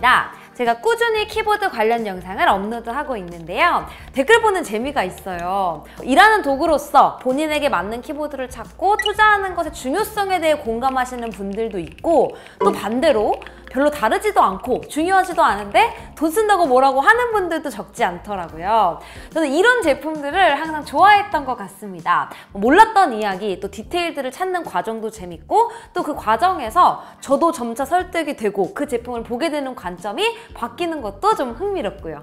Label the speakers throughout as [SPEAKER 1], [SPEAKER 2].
[SPEAKER 1] 반갑습니다. 제가 꾸준히 키보드 관련 영상을 업로드하고 있는데요. 댓글 보는 재미가 있어요. 일하는 도구로서 본인에게 맞는 키보드를 찾고 투자하는 것의 중요성에 대해 공감하시는 분들도 있고, 또 반대로 별로 다르지도 않고 중요하지도 않은데 돈 쓴다고 뭐라고 하는 분들도 적지 않더라고요. 저는 이런 제품들을 항상 좋아했던 것 같습니다. 몰랐던 이야기, 또 디테일들을 찾는 과정도 재밌고, 또 그 과정에서 저도 점차 설득이 되고 그 제품을 보게 되는 관점이 바뀌는 것도 좀 흥미롭고요.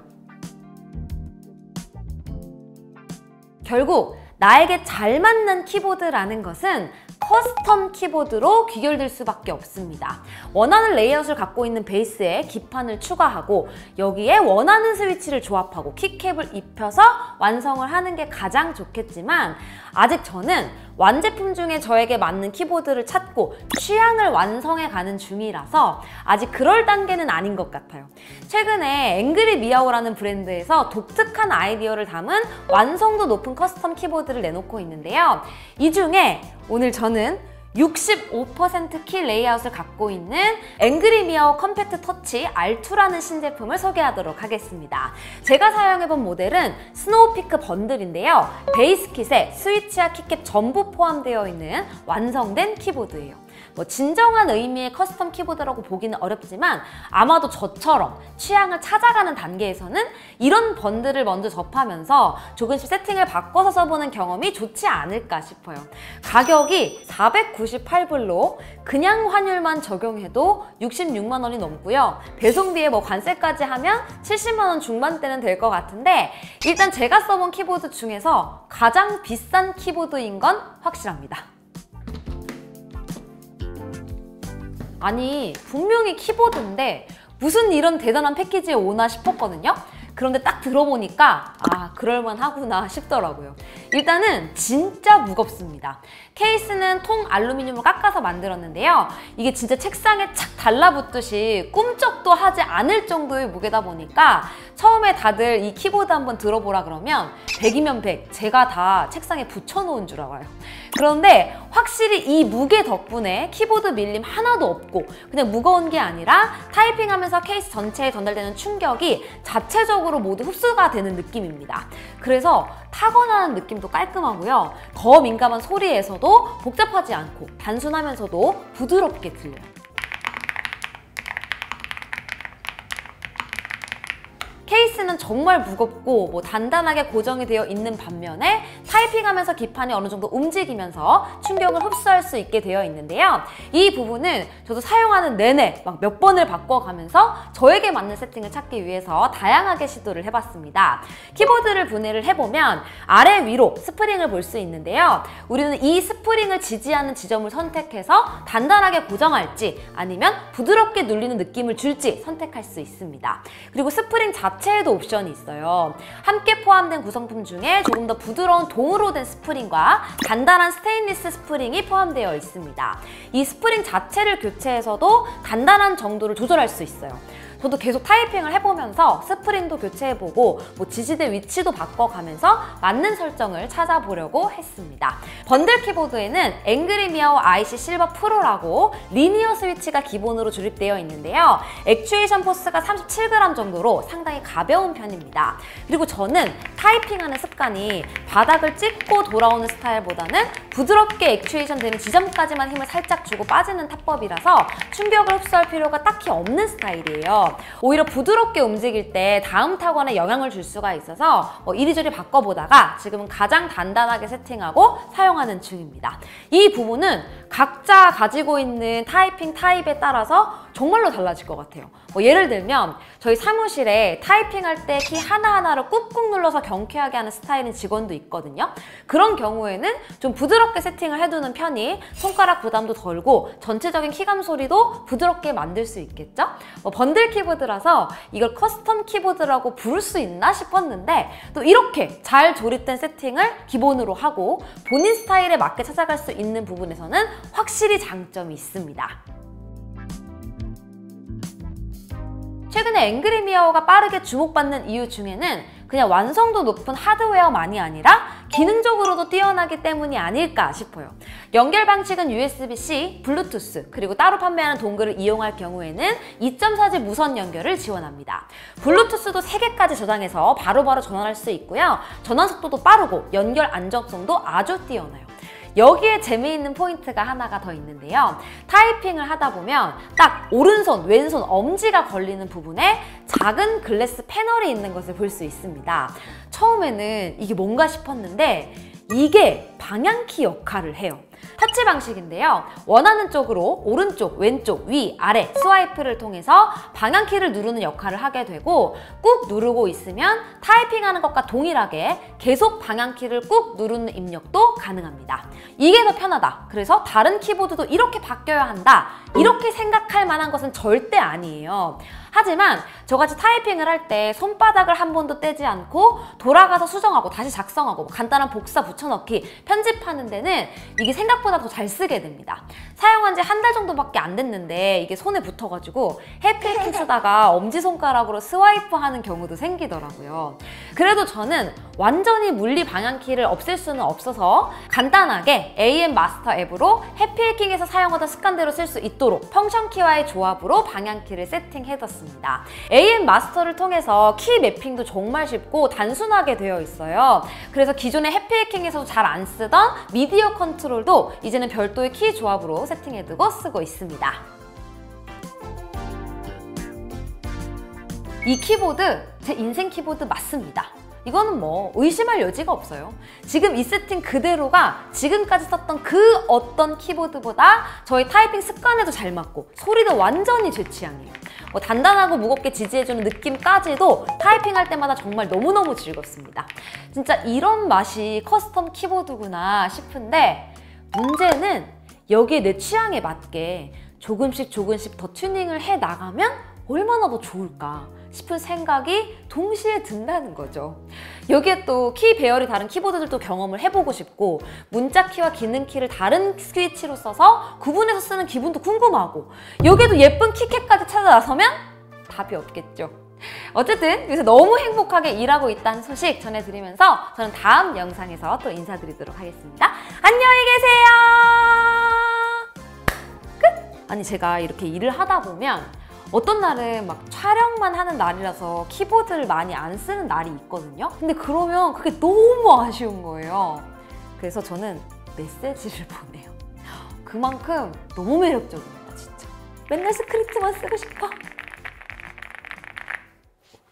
[SPEAKER 1] 결국 나에게 잘 맞는 키보드라는 것은 커스텀 키보드로 귀결될 수밖에 없습니다. 원하는 레이아웃을 갖고 있는 베이스에 기판을 추가하고 여기에 원하는 스위치를 조합하고 키캡을 입혀서 완성을 하는 게 가장 좋겠지만, 아직 저는 완제품 중에 저에게 맞는 키보드를 찾고 취향을 완성해 가는 중이라서 아직 그럴 단계는 아닌 것 같아요. 최근에 앵그리 미아오라는 브랜드에서 독특한 아이디어를 담은 완성도 높은 커스텀 키보드를 내놓고 있는데요. 이 중에 오늘 저는 65% 키 레이아웃을 갖고 있는 앵그리 미아오 컴팩트 터치 R2라는 신제품을 소개하도록 하겠습니다. 제가 사용해본 모델은 스노우피크 번들인데요. 베이스 킷에 스위치와 키캡 전부 포함되어 있는 완성된 키보드예요. 진정한 의미의 커스텀 키보드라고 보기는 어렵지만 아마도 저처럼 취향을 찾아가는 단계에서는 이런 번들을 먼저 접하면서 조금씩 세팅을 바꿔서 써보는 경험이 좋지 않을까 싶어요. 가격이 498불로 그냥 환율만 적용해도 66만 원이 넘고요. 배송비에 관세까지 하면 70만 원 중반대는 될 것 같은데, 일단 제가 써본 키보드 중에서 가장 비싼 키보드인 건 확실합니다. 아니, 분명히 키보드인데 무슨 이런 대단한 패키지에 오나 싶었거든요? 그런데 딱 들어보니까 그럴만하구나 싶더라고요. 일단은 진짜 무겁습니다. 케이스는 통 알루미늄으로 깎아서 만들었는데요. 이게 진짜 책상에 착 달라붙듯이 꿈쩍도 하지 않을 정도의 무게다 보니까 처음에 다들 이 키보드 한번 들어보라 그러면 100이면 100, 제가 다 책상에 붙여놓은 줄 알아요. 그런데 확실히 이 무게 덕분에 키보드 밀림 하나도 없고, 그냥 무거운 게 아니라 타이핑하면서 케이스 전체에 전달되는 충격이 자체적으로 모두 흡수가 되는 느낌입니다. 그래서 타건하는 느낌도 깔끔하고요. 더 민감한 소리에서도 복잡하지 않고 단순하면서도 부드럽게 들려요. 케이스는 정말 무겁고 단단하게 고정이 되어 있는 반면에 타이핑하면서 기판이 어느 정도 움직이면서 충격을 흡수할 수 있게 되어 있는데요. 이 부분은 저도 사용하는 내내 몇 번을 바꿔가면서 저에게 맞는 세팅을 찾기 위해서 다양하게 시도를 해봤습니다. 키보드를 분해를 해보면 아래 위로 스프링을 볼 수 있는데요. 우리는 이 스프링을 지지하는 지점을 선택해서 단단하게 고정할지 아니면 부드럽게 눌리는 느낌을 줄지 선택할 수 있습니다. 그리고 스프링 자체에도 옵션이 있어요. 함께 포함된 구성품 중에 조금 더 부드러운 동으로 된 스프링과 단단한 스테인리스 스프링이 포함되어 있습니다. 이 스프링 자체를 교체해서도 단단한 정도를 조절할 수 있어요. 저도 계속 타이핑을 해보면서 스프링도 교체해보고 지지대 위치도 바꿔가면서 맞는 설정을 찾아보려고 했습니다. 번들 키보드에는 앵그리 미아오 IC 실버 프로라고 리니어 스위치가 기본으로 조립되어 있는데요. 액추에이션 포스가 37g 정도로 상당히 가벼운 편입니다. 그리고 저는 타이핑하는 습관이 바닥을 찍고 돌아오는 스타일보다는 부드럽게 액추에이션 되는 지점까지만 힘을 살짝 주고 빠지는 타법이라서 충격을 흡수할 필요가 딱히 없는 스타일이에요. 오히려 부드럽게 움직일 때 다음 타건에 영향을 줄 수가 있어서 이리저리 바꿔보다가 지금은 가장 단단하게 세팅하고 사용하는 중입니다. 이 부분은 각자 가지고 있는 타이핑 타입에 따라서 정말로 달라질 것 같아요. 예를 들면 저희 사무실에 타이핑할 때 키 하나하나를 꾹꾹 눌러서 경쾌하게 하는 스타일인 직원도 있거든요. 그런 경우에는 좀 부드럽게 세팅을 해두는 편이 손가락 부담도 덜고 전체적인 키감 소리도 부드럽게 만들 수 있겠죠? 번들 키보드라서 이걸 커스텀 키보드라고 부를 수 있나 싶었는데, 또 이렇게 잘 조립된 세팅을 기본으로 하고 본인 스타일에 맞게 찾아갈 수 있는 부분에서는 확실히 장점이 있습니다. 최근에 앵그리미어가 빠르게 주목받는 이유 중에는 그냥 완성도 높은 하드웨어만이 아니라 기능적으로도 뛰어나기 때문이 아닐까 싶어요. 연결 방식은 USB-C, 블루투스, 그리고 따로 판매하는 동글을 이용할 경우에는 2.4G 무선 연결을 지원합니다. 블루투스도 3개까지 저장해서 바로바로 전환할 수 있고요. 전환 속도도 빠르고 연결 안정성도 아주 뛰어나요. 여기에 재미있는 포인트가 하나가 더 있는데요. 타이핑을 하다 보면 딱 오른손, 왼손 엄지가 걸리는 부분에 작은 글래스 패널이 있는 것을 볼 수 있습니다. 처음에는 이게 뭔가 싶었는데 이게 방향키 역할을 해요. 터치 방식인데요. 원하는 쪽으로 오른쪽, 왼쪽, 위, 아래 스와이프를 통해서 방향키를 누르는 역할을 하게 되고 꾹 누르고 있으면 타이핑하는 것과 동일하게 계속 방향키를 꾹 누르는 입력도 가능합니다. 이게 더 편하다. 그래서 다른 키보드도 이렇게 바뀌어야 한다. 이렇게 생각할 만한 것은 절대 아니에요. 하지만 저같이 타이핑을 할 때 손바닥을 한 번도 떼지 않고 돌아가서 수정하고 다시 작성하고 간단한 복사 붙여넣기 편집하는 데는 이게 생각보다 더 잘 쓰게 됩니다. 사용한 지 한 달 정도밖에 안 됐는데 이게 손에 붙어가지고 해피해킹 쓰다가 엄지손가락으로 스와이프 하는 경우도 생기더라고요. 그래도 저는 완전히 물리 방향키를 없앨 수는 없어서 간단하게 AM 마스터 앱으로 해피해킹에서 사용하던 습관대로 쓸 수 있도록 펑션키와의 조합으로 방향키를 세팅해뒀습니다. AM 마스터를 통해서 키 매핑도 정말 쉽고 단순하게 되어 있어요. 그래서 기존의 해피해킹에서도 잘 안 쓰던 미디어 컨트롤도 이제는 별도의 키 조합으로 세팅해두고 쓰고 있습니다. 이 키보드 제 인생 키보드 맞습니다. 이거는 뭐 의심할 여지가 없어요. 지금 이 세팅 그대로가 지금까지 썼던 그 어떤 키보드보다 저희 타이핑 습관에도 잘 맞고 소리도 완전히 제 취향이에요. 뭐 단단하고 무겁게 지지해주는 느낌까지도 타이핑할 때마다 정말 너무너무 즐겁습니다. 진짜 이런 맛이 커스텀 키보드구나 싶은데 문제는 여기에 내 취향에 맞게 조금씩 더 튜닝을 해 나가면 얼마나 더 좋을까 싶은 생각이 동시에 든다는 거죠. 여기에 또 키 배열이 다른 키보드들도 경험을 해보고 싶고 문자 키와 기능 키를 다른 스위치로 써서 구분해서 쓰는 기분도 궁금하고 여기에도 예쁜 키캣까지 찾아 나서면 답이 없겠죠. 어쨌든 요새 너무 행복하게 일하고 있다는 소식 전해드리면서 저는 다음 영상에서 또 인사드리도록 하겠습니다. 안녕히 계세요. 끝! 아니 제가 이렇게 일을 하다 보면 어떤 날은 막 촬영만 하는 날이라서 키보드를 많이 안 쓰는 날이 있거든요. 근데 그러면 그게 너무 아쉬운 거예요. 그래서 저는 메시지를 보내요. 그만큼 너무 매력적입니다, 진짜. 맨날 스크립트만 쓰고 싶어.